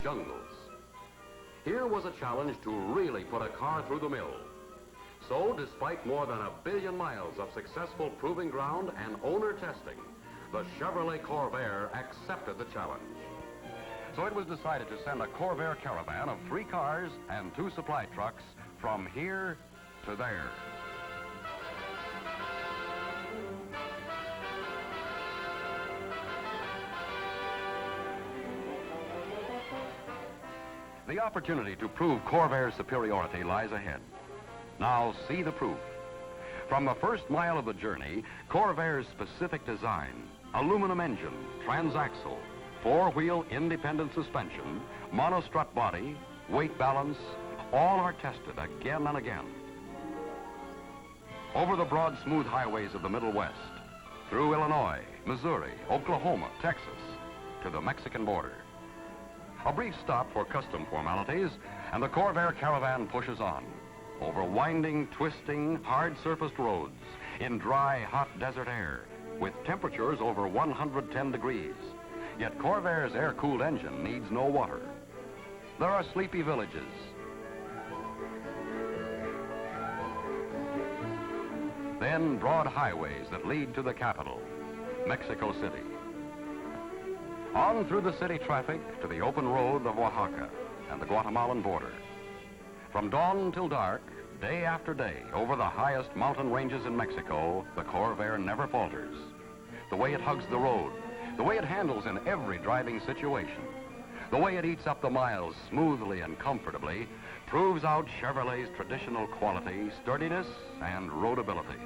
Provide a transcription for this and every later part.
jungles. Here was a challenge to really put a car through the mill. So, despite more than 1 billion miles of successful proving ground and owner testing, the Chevrolet Corvair accepted the challenge. So it was decided to send a Corvair caravan of 3 cars and 2 supply trucks from here to there. The opportunity to prove Corvair's superiority lies ahead. Now see the proof. From the first mile of the journey, Corvair's specific design, aluminum engine, transaxle, 4-wheel independent suspension, monostrut body, weight balance, all are tested again and again. Over the broad, smooth highways of the Middle West, through Illinois, Missouri, Oklahoma, Texas, to the Mexican border. A brief stop for custom formalities, and the Corvair caravan pushes on, over winding, twisting, hard-surfaced roads, in dry, hot desert air, with temperatures over 110 degrees. Yet Corvair's air-cooled engine needs no water. There are sleepy villages, then broad highways that lead to the capital, Mexico City. On through the city traffic to the open road of Oaxaca and the Guatemalan border. From dawn till dark, day after day, over the highest mountain ranges in Mexico, the Corvair never falters. The way it hugs the road, the way it handles in every driving situation, the way it eats up the miles smoothly and comfortably, proves out Chevrolet's traditional quality, sturdiness, and roadability.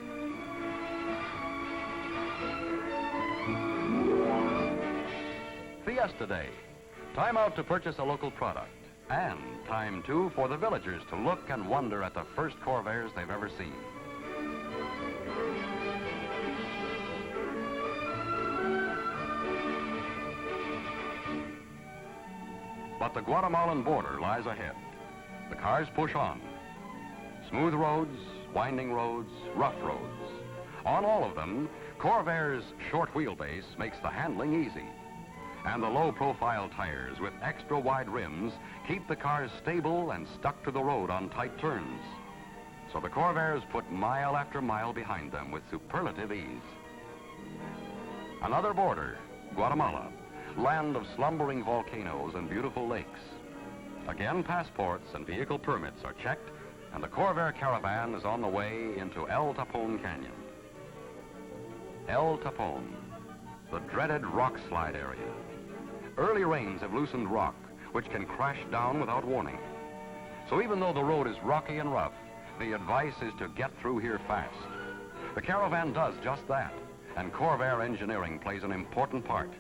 Fiesta Day. Time out to purchase a local product. And time, too, for the villagers to look and wonder at the first Corvairs they've ever seen. But the Guatemalan border lies ahead. The cars push on. Smooth roads, winding roads, rough roads. On all of them, Corvair's short wheelbase makes the handling easy. And the low-profile tires with extra-wide rims keep the cars stable and stuck to the road on tight turns. So the Corvairs put mile after mile behind them with superlative ease. Another border, Guatemala, land of slumbering volcanoes and beautiful lakes. Again, passports and vehicle permits are checked, and the Corvair caravan is on the way into El Tapón Canyon. El Tapón, the dreaded rock slide area. Early rains have loosened rock, which can crash down without warning. So even though the road is rocky and rough, the advice is to get through here fast. The caravan does just that, and Corvair engineering plays an important part.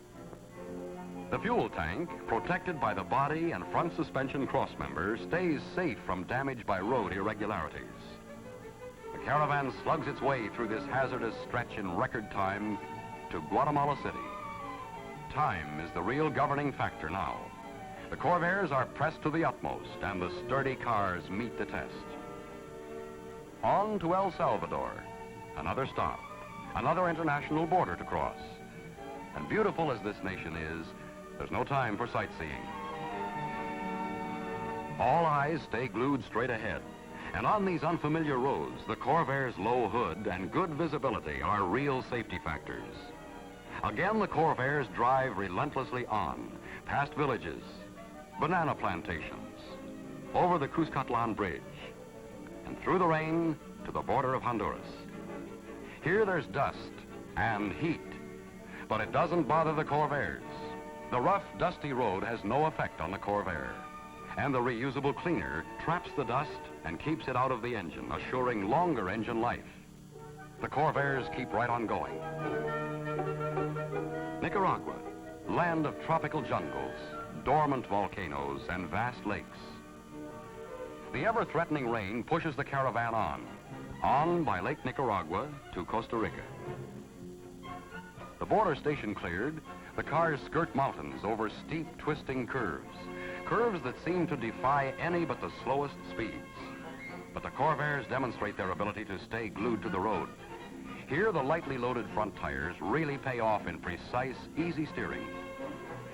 The fuel tank, protected by the body and front suspension crossmember, stays safe from damage by road irregularities. The caravan slugs its way through this hazardous stretch in record time to Guatemala City. Time is the real governing factor now. The Corvairs are pressed to the utmost, and the sturdy cars meet the test. On to El Salvador, another stop, another international border to cross. And beautiful as this nation is, there's no time for sightseeing. All eyes stay glued straight ahead, and on these unfamiliar roads, the Corvair's low hood and good visibility are real safety factors. Again, the Corvairs drive relentlessly on, past villages, banana plantations, over the Cuscatlan Bridge, and through the rain to the border of Honduras. Here there's dust and heat, but it doesn't bother the Corvairs. The rough, dusty road has no effect on the Corvair, and the reusable cleaner traps the dust and keeps it out of the engine, assuring longer engine life. The Corvairs keep right on going. Nicaragua, land of tropical jungles, dormant volcanoes, and vast lakes. The ever-threatening rain pushes the caravan on by Lake Nicaragua to Costa Rica. The border station cleared, the cars skirt mountains over steep, twisting curves that seem to defy any but the slowest speeds. But the Corvairs demonstrate their ability to stay glued to the road. Here, the lightly loaded front tires really pay off in precise, easy steering.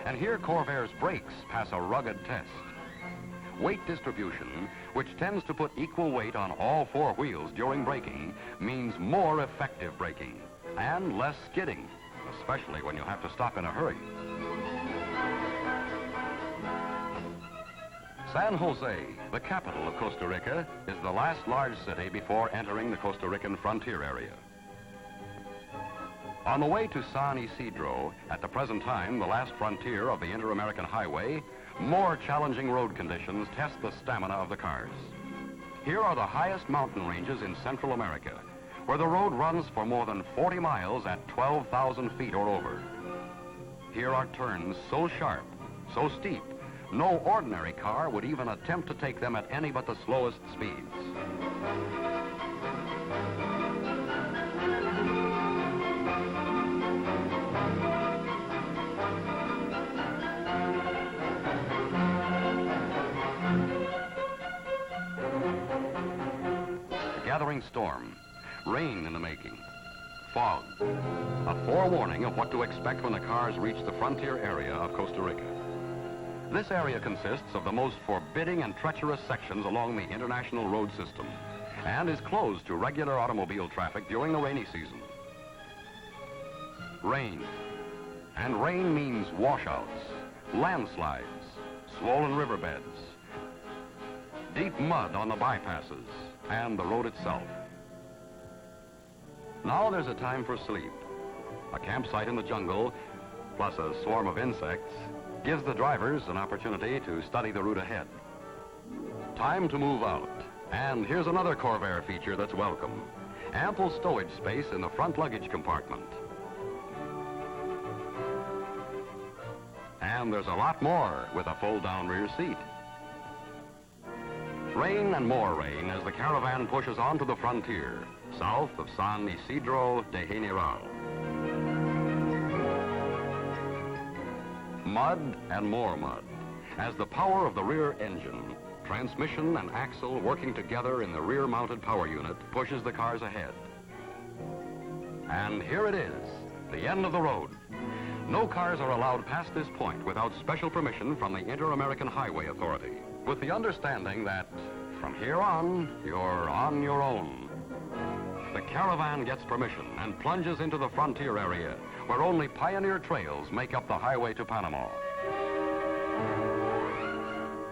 And here Corvair's brakes pass a rugged test. Weight distribution, which tends to put equal weight on all four wheels during braking, means more effective braking and less skidding, especially when you have to stop in a hurry. San Jose, the capital of Costa Rica, is the last large city before entering the Costa Rican frontier area. On the way to San Isidro, at the present time the last frontier of the Inter-American Highway, more challenging road conditions test the stamina of the cars. Here are the highest mountain ranges in Central America, where the road runs for more than 40 miles at 12,000 feet or over. Here are turns so sharp, so steep, no ordinary car would even attempt to take them at any but the slowest speeds. A gathering storm, rain in the making, fog, a forewarning of what to expect when the cars reach the frontier area of Costa Rica. This area consists of the most forbidding and treacherous sections along the international road system and is closed to regular automobile traffic during the rainy season. Rain. And rain means washouts, landslides, swollen riverbeds, deep mud on the bypasses, and the road itself. Now there's a time for sleep. A campsite in the jungle, plus a swarm of insects, gives the drivers an opportunity to study the route ahead. Time to move out. And here's another Corvair feature that's welcome. Ample stowage space in the front luggage compartment. And there's a lot more with a fold-down rear seat. Rain and more rain as the caravan pushes on to the frontier, south of San Isidro de General. Mud and more mud, as the power of the rear engine, transmission and axle working together in the rear-mounted power unit pushes the cars ahead. And here it is, the end of the road. No cars are allowed past this point without special permission from the Inter-American Highway Authority, with the understanding that from here on, you're on your own. The caravan gets permission and plunges into the frontier area, where only pioneer trails make up the highway to Panama.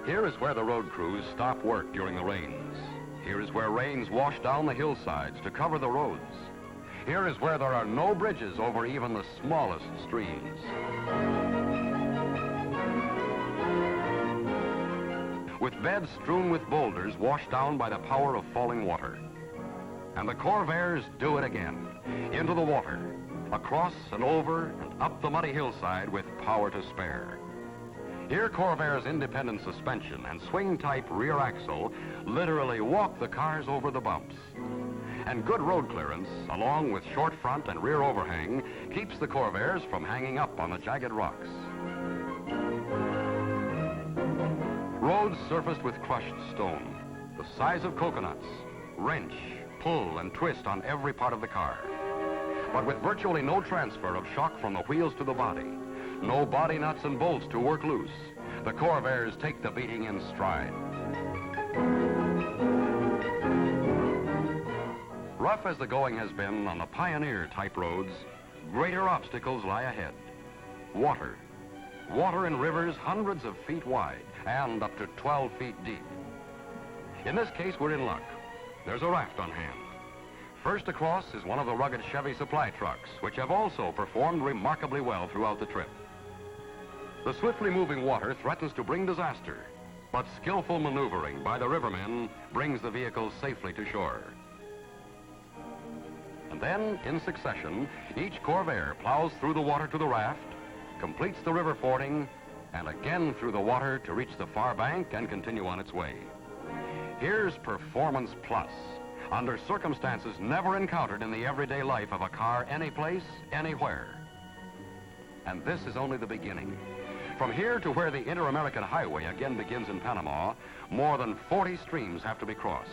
Here is where the road crews stop work during the rains. Here is where rains wash down the hillsides to cover the roads. Here is where there are no bridges over even the smallest streams. With beds strewn with boulders washed down by the power of falling water. And the Corvairs do it again, into the water, across and over and up the muddy hillside with power to spare. Here Corvair's independent suspension and swing-type rear axle literally walk the cars over the bumps. And good road clearance, along with short front and rear overhang, keeps the Corvairs from hanging up on the jagged rocks. Roads surfaced with crushed stone, the size of coconuts, wrench, pull, and twist on every part of the car. But with virtually no transfer of shock from the wheels to the body, no body nuts and bolts to work loose, the Corvairs take the beating in stride. Rough as the going has been on the pioneer-type roads, greater obstacles lie ahead. Water. Water in rivers hundreds of feet wide and up to 12 feet deep. In this case, we're in luck. There's a raft on hand. First across is one of the rugged Chevy supply trucks, which have also performed remarkably well throughout the trip. The swiftly moving water threatens to bring disaster, but skillful maneuvering by the rivermen brings the vehicle safely to shore. And then, in succession, each Corvair plows through the water to the raft, completes the river fording, and again through the water to reach the far bank and continue on its way. Here's Performance Plus, under circumstances never encountered in the everyday life of a car anyplace, anywhere. And this is only the beginning. From here to where the Inter-American Highway again begins in Panama, more than 40 streams have to be crossed.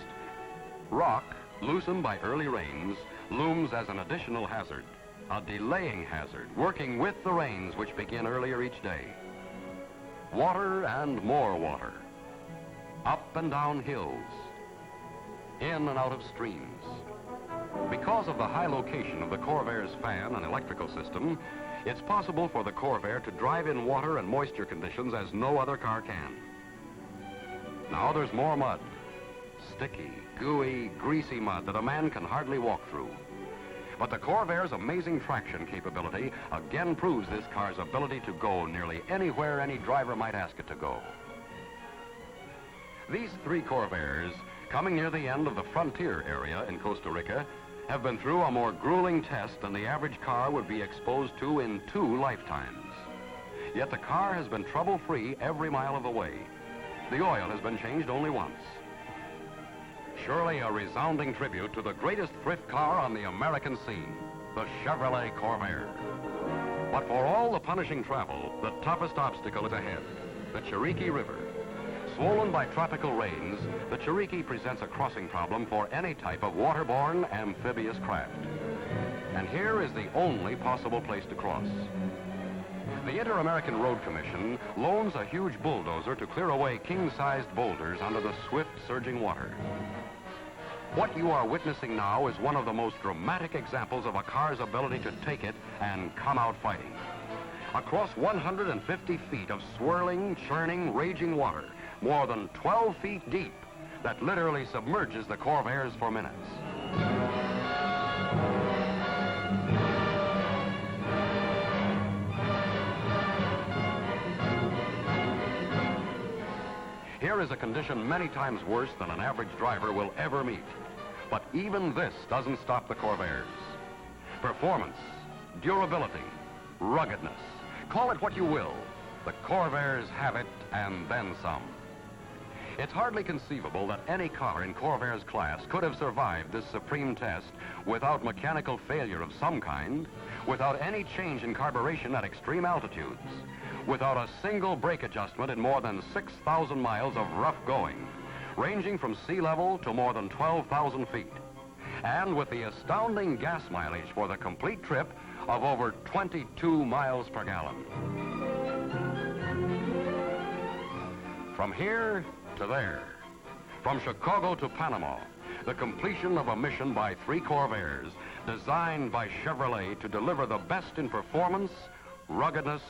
Rock, loosened by early rains, looms as an additional hazard, a delaying hazard, working with the rains which begin earlier each day. water and more water, up and down hills, in and out of streams. Because of the high location of the Corvair's fan and electrical system, it's possible for the Corvair to drive in water and moisture conditions as no other car can. Now there's more mud, sticky, gooey, greasy mud that a man can hardly walk through. But the Corvair's amazing traction capability again proves this car's ability to go nearly anywhere any driver might ask it to go. These three Corvairs, coming near the end of the frontier area in Costa Rica, have been through a more grueling test than the average car would be exposed to in 2 lifetimes. Yet the car has been trouble-free every mile of the way. The oil has been changed only once. Surely a resounding tribute to the greatest thrift car on the American scene, the Chevrolet Corvair. But for all the punishing travel, the toughest obstacle is ahead, the Chiriqui River. Swollen by tropical rains, the Chiriqui presents a crossing problem for any type of waterborne amphibious craft. And here is the only possible place to cross. The Inter-American Road Commission loans a huge bulldozer to clear away king-sized boulders under the swift, surging water. What you are witnessing now is one of the most dramatic examples of a car's ability to take it and come out fighting. Across 150 feet of swirling, churning, raging water, more than 12 feet deep, that literally submerges the Corvairs for minutes. Here is a condition many times worse than an average driver will ever meet. But even this doesn't stop the Corvairs. Performance, durability, ruggedness, call it what you will, the Corvairs have it and then some. It's hardly conceivable that any car in Corvair's class could have survived this supreme test without mechanical failure of some kind, without any change in carburation at extreme altitudes, without a single brake adjustment in more than 6,000 miles of rough going, ranging from sea level to more than 12,000 feet, and with the astounding gas mileage for the complete trip of over 22 miles per gallon. From here to there, from Chicago to Panama, the completion of a mission by 3 Corvairs designed by Chevrolet to deliver the best in performance, ruggedness,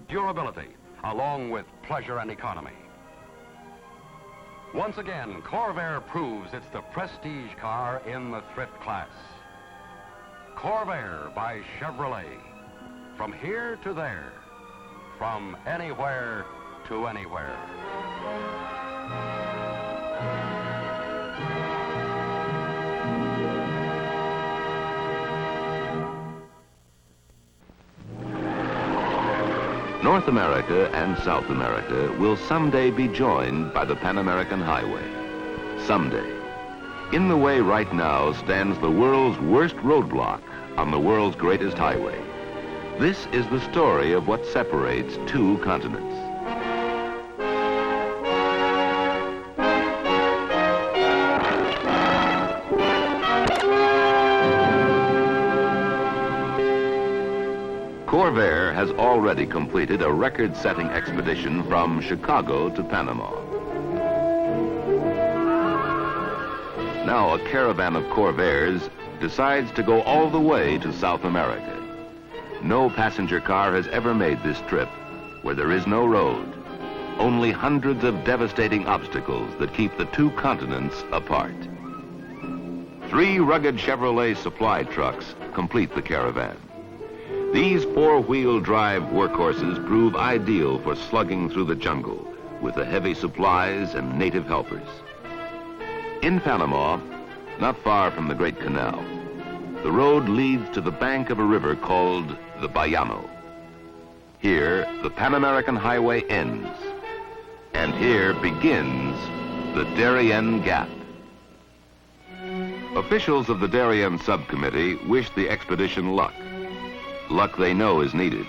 durability, along with pleasure and economy. Once again, Corvair proves it's the prestige car in the thrift class. Corvair by Chevrolet. From here to there, from anywhere to anywhere. North America and South America will someday be joined by the Pan American Highway. Someday. In the way right now stands the world's worst roadblock on the world's greatest highway. This is the story of what separates 2 continents. Corvair has already completed a record-setting expedition from Chicago to Panama. Now a caravan of Corvairs decides to go all the way to South America. No passenger car has ever made this trip where there is no road, only hundreds of devastating obstacles that keep the 2 continents apart. 3 rugged Chevrolet supply trucks complete the caravan. These 4-wheel drive workhorses prove ideal for slugging through the jungle with the heavy supplies and native helpers. In Panama, not far from the Great Canal, the road leads to the bank of a river called the Bayamo. Here, the Pan American Highway ends, and here begins the Darien Gap. Officials of the Darien Subcommittee wish the expedition luck. Luck they know is needed,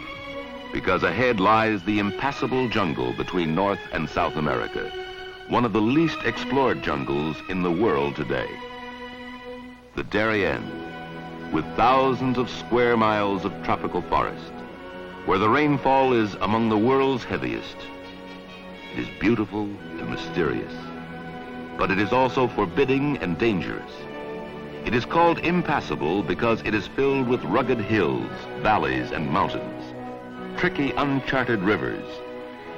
because ahead lies the impassable jungle between North and South America, one of the least explored jungles in the world today. The Darien, with thousands of square miles of tropical forest, where the rainfall is among the world's heaviest, It is beautiful and mysterious, but it is also forbidding and dangerous. It is called impassable because it is filled with rugged hills, valleys, and mountains, tricky, uncharted rivers,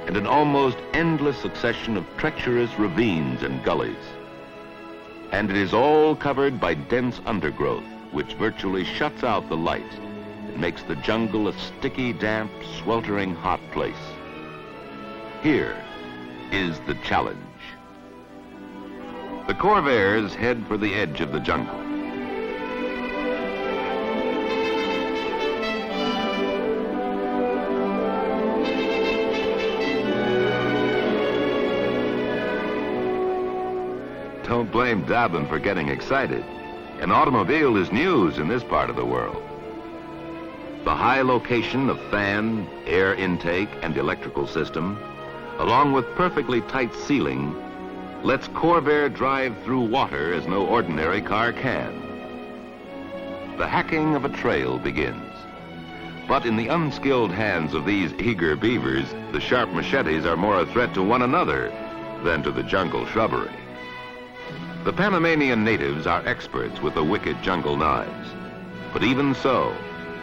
and an almost endless succession of treacherous ravines and gullies. And it is all covered by dense undergrowth, which virtually shuts out the light and makes the jungle a sticky, damp, sweltering hot place. Here is the challenge. The Corvairs head for the edge of the jungle. Don't blame Dobbin for getting excited. An automobile is news in this part of the world. The high location of fan, air intake, and electrical system, along with perfectly tight sealing, lets Corvair drive through water as no ordinary car can. The hacking of a trail begins. But in the unskilled hands of these eager beavers, the sharp machetes are more a threat to one another than to the jungle shrubbery. The Panamanian natives are experts with the wicked jungle knives. But even so,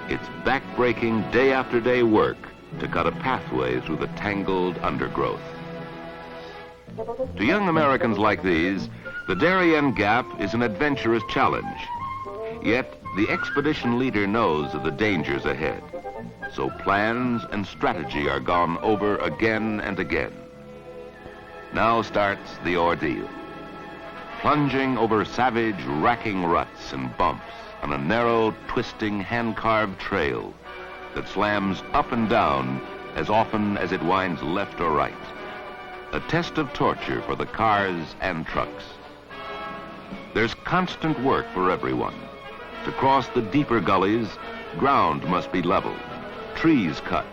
it's back-breaking day after day work to cut a pathway through the tangled undergrowth. To young Americans like these, the Darien Gap is an adventurous challenge. Yet the expedition leader knows of the dangers ahead. So plans and strategy are gone over again and again. Now starts the ordeal. Plunging over savage, racking ruts and bumps on a narrow, twisting, hand-carved trail that slams up and down as often as it winds left or right. A test of torture for the cars and trucks. There's constant work for everyone. To cross the deeper gullies, ground must be leveled, trees cut,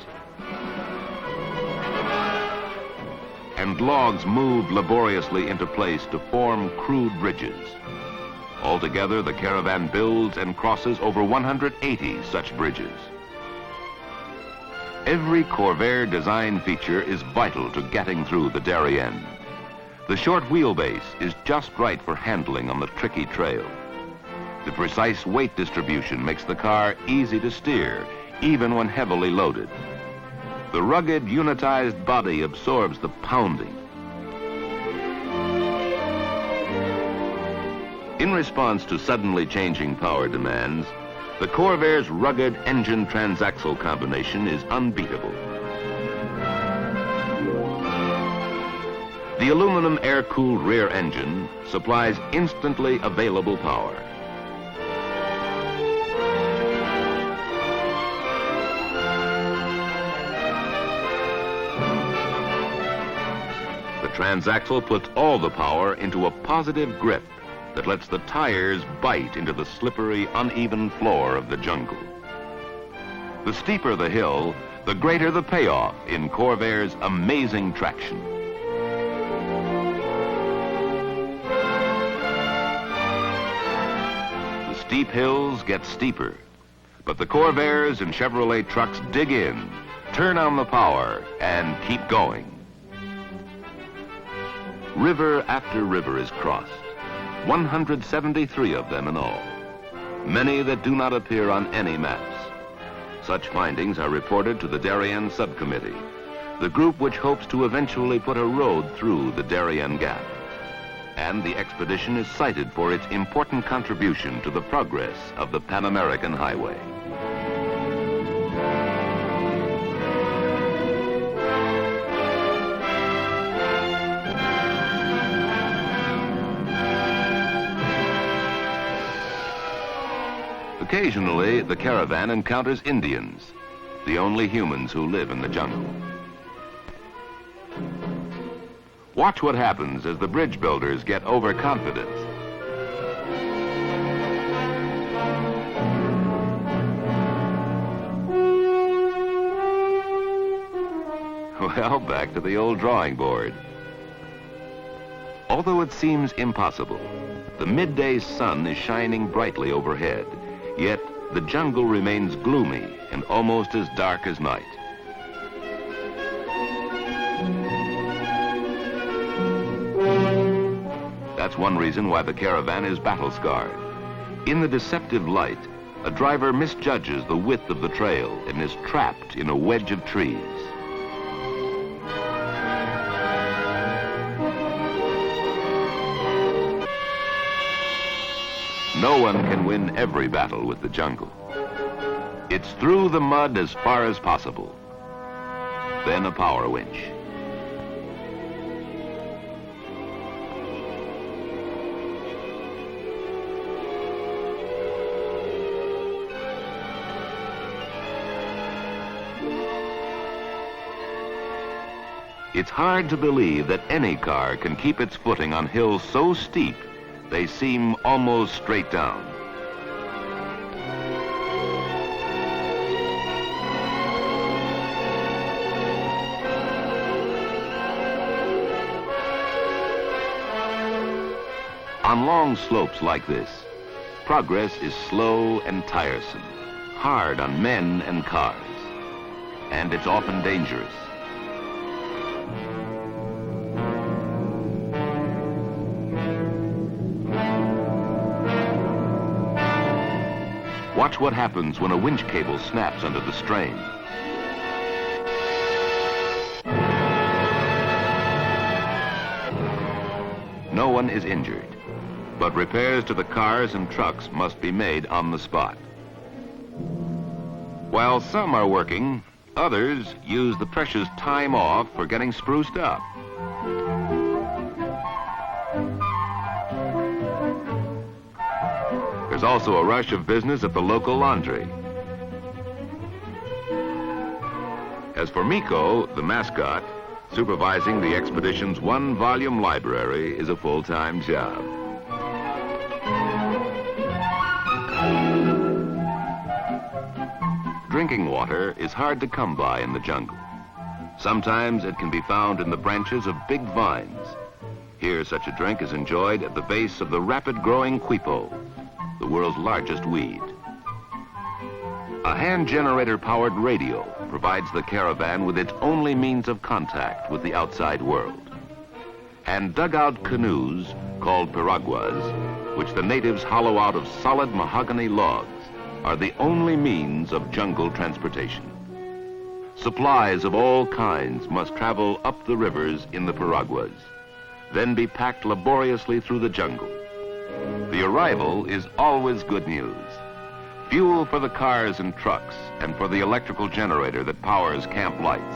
and logs moved laboriously into place to form crude bridges. Altogether, the caravan builds and crosses over 180 such bridges. Every Corvair design feature is vital to getting through the Darien. The short wheelbase is just right for handling on the tricky trail. The precise weight distribution makes the car easy to steer, even when heavily loaded. The rugged, unitized body absorbs the pounding. In response to suddenly changing power demands, the Corvair's rugged engine transaxle combination is unbeatable. The aluminum air-cooled rear engine supplies instantly available power. The transaxle puts all the power into a positive grip that lets the tires bite into the slippery, uneven floor of the jungle. The steeper the hill, the greater the payoff in Corvair's amazing traction. The steep hills get steeper, but the Corvairs and Chevrolet trucks dig in, turn on the power, and keep going. River after river is crossed, 173 of them in all, many that do not appear on any maps. Such findings are reported to the Darien Subcommittee, the group which hopes to eventually put a road through the Darien Gap. And the expedition is cited for its important contribution to the progress of the Pan American Highway. Occasionally, the caravan encounters Indians, the only humans who live in the jungle. Watch what happens as the bridge builders get overconfident. Well, back to the old drawing board. Although it seems impossible, the midday sun is shining brightly overhead. Yet the jungle remains gloomy and almost as dark as night. That's one reason why the Caravan is battle-scarred. In the deceptive light, a driver misjudges the width of the trail and is trapped in a wedge of trees. No one can win every battle with the jungle. It's through the mud as far as possible. Then a power winch. It's hard to believe that any car can keep its footing on hills so steep they seem almost straight down. On long slopes like this, progress is slow and tiresome, hard on men and cars, and it's often dangerous. Watch what happens when a winch cable snaps under the strain. No one is injured, but repairs to the cars and trucks must be made on the spot. While some are working, others use the precious time off for getting spruced up. There's also a rush of business at the local laundry. As for Miko, the mascot, supervising the expedition's one-volume library is a full-time job. Drinking water is hard to come by in the jungle. Sometimes it can be found in the branches of big vines. Here, such a drink is enjoyed at the base of the rapid-growing quipo, the world's largest weed. A hand generator-powered radio provides the Caravan with its only means of contact with the outside world. And dugout canoes, called piraguas, which the natives hollow out of solid mahogany logs, are the only means of jungle transportation. Supplies of all kinds must travel up the rivers in the piraguas, then be packed laboriously through the jungle. The arrival is always good news. Fuel for the cars and trucks and for the electrical generator that powers camp lights.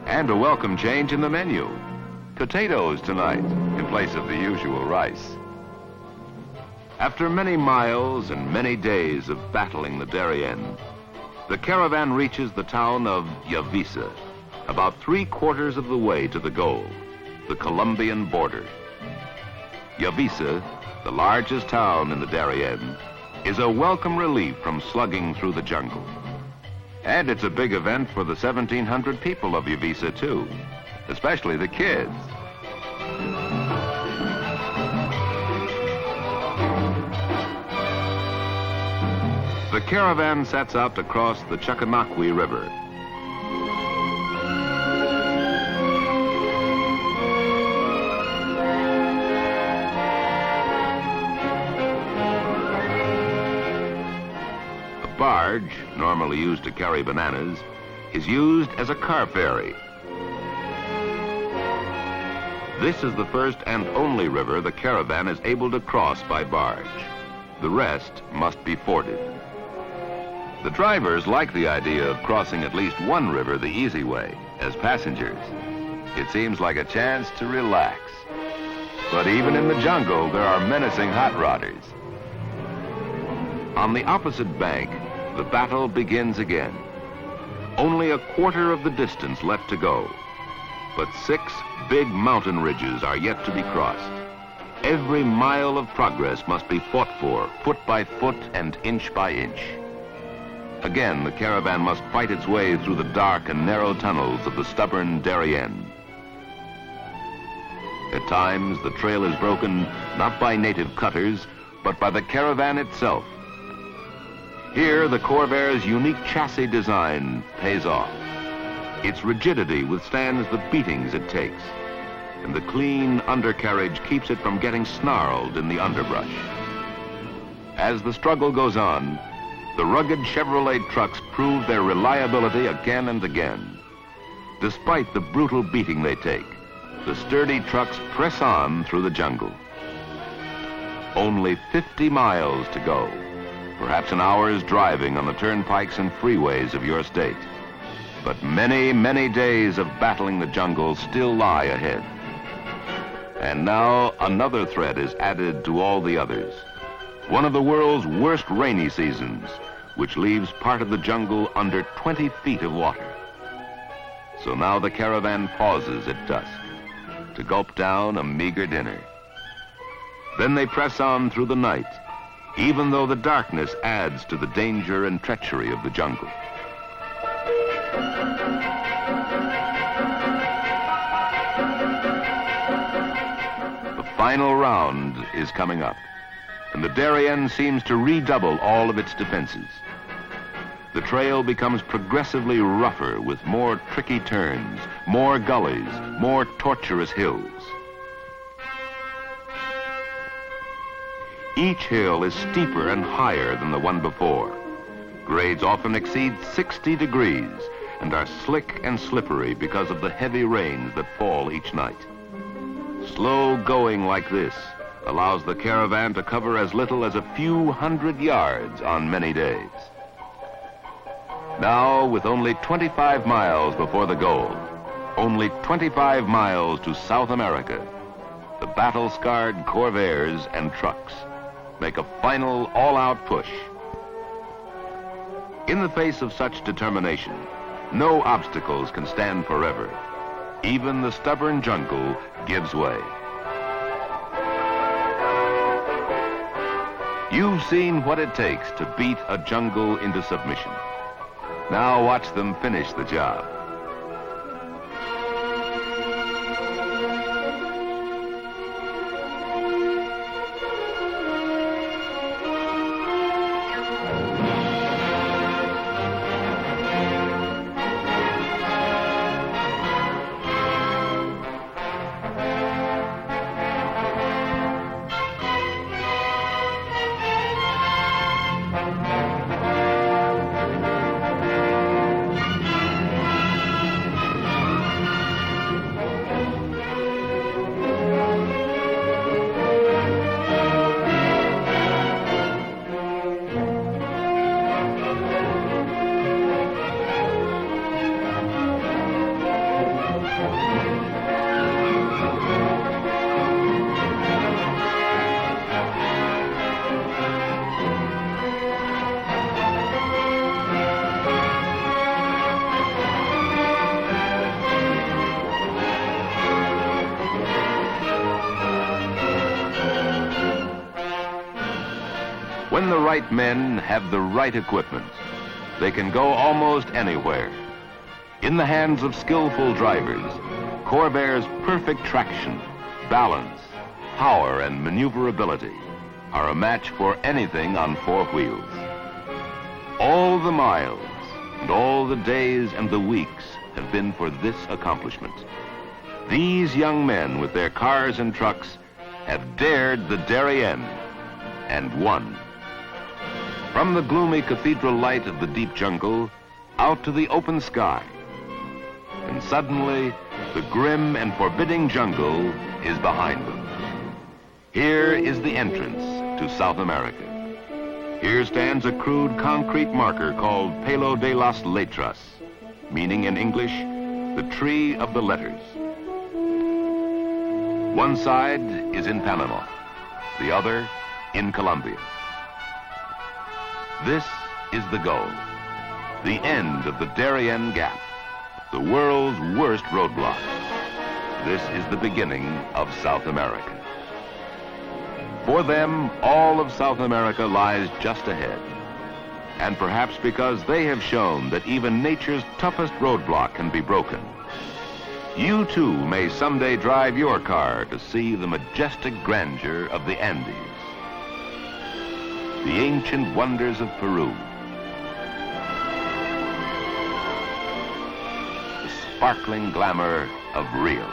And a welcome change in the menu. Potatoes tonight in place of the usual rice. After many miles and many days of battling the Darien, the Caravan reaches the town of Yavisa, about 3/4 of the way to the goal, the Colombian border. Yavisa, the largest town in the Darien, is a welcome relief from slugging through the jungle. And it's a big event for the 1,700 people of Yavisa, too, especially the kids. The Caravan sets out to cross the Chacanaqui River. A barge, normally used to carry bananas, is used as a car ferry. This is the first and only river the Caravan is able to cross by barge. The rest must be forded. The drivers like the idea of crossing at least one river the easy way as passengers. It seems like a chance to relax. But even in the jungle, there are menacing hot rodders. On the opposite bank, the battle begins again. Only 1/4 of the distance left to go. But 6 big mountain ridges are yet to be crossed. Every mile of progress must be fought for, foot by foot and inch by inch. Again, the Caravan must fight its way through the dark and narrow tunnels of the stubborn Darien. At times, the trail is broken not by native cutters, but by the Caravan itself. Here, the Corvair's unique chassis design pays off. Its rigidity withstands the beatings it takes. and the clean undercarriage keeps it from getting snarled in the underbrush. As the struggle goes on, the rugged Chevrolet trucks prove their reliability again and again. Despite the brutal beating they take, the sturdy trucks press on through the jungle. Only 50 miles to go, perhaps an hour's driving on the turnpikes and freeways of your state. But many, many days of battling the jungle still lie ahead. And now another threat is added to all the others. One of the world's worst rainy seasons, which leaves part of the jungle under 20 feet of water. So now the caravan pauses at dusk to gulp down a meager dinner. Then they press on through the night, even though the darkness adds to the danger and treachery of the jungle. The final round is coming up, and the Darien seems to redouble all of its defenses. The trail becomes progressively rougher with more tricky turns, more gullies, more tortuous hills. Each hill is steeper and higher than the one before. Grades often exceed 60 degrees and are slick and slippery because of the heavy rains that fall each night. Slow going like this allows the caravan to cover as little as a few hundred yards on many days. Now, with only 25 miles before the goal, only 25 miles to South America, the battle-scarred Corvairs and trucks make a final all-out push. In the face of such determination, no obstacles can stand forever. Even the stubborn jungle gives way. You've seen what it takes to beat a jungle into submission. Now watch them finish the job. When the right men have the right equipment, they can go almost anywhere. In the hands of skillful drivers, Corvair's perfect traction, balance, power, and maneuverability are a match for anything on four wheels. All the miles and all the days and the weeks have been for this accomplishment. These young men with their cars and trucks have dared the Darien and won. From the gloomy cathedral light of the deep jungle out to the open sky. And suddenly, the grim and forbidding jungle is behind them. Here is the entrance to South America. Here stands a crude concrete marker called Palo de las Letras, meaning in English, the tree of the letters. One side is in Panama, the other in Colombia. This is the goal, the end of the Darien Gap, the world's worst roadblock. This is the beginning of South America. For them, all of South America lies just ahead. And perhaps because they have shown that even nature's toughest roadblock can be broken, you too may someday drive your car to see the majestic grandeur of the Andes, the ancient wonders of Peru, the sparkling glamour of Rio.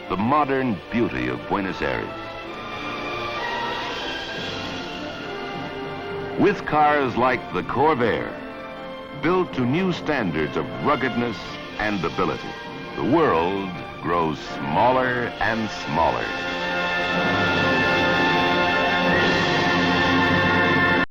the modern beauty of Buenos Aires. With cars like the Corvair, built to new standards of ruggedness and ability, the world grows smaller and smaller.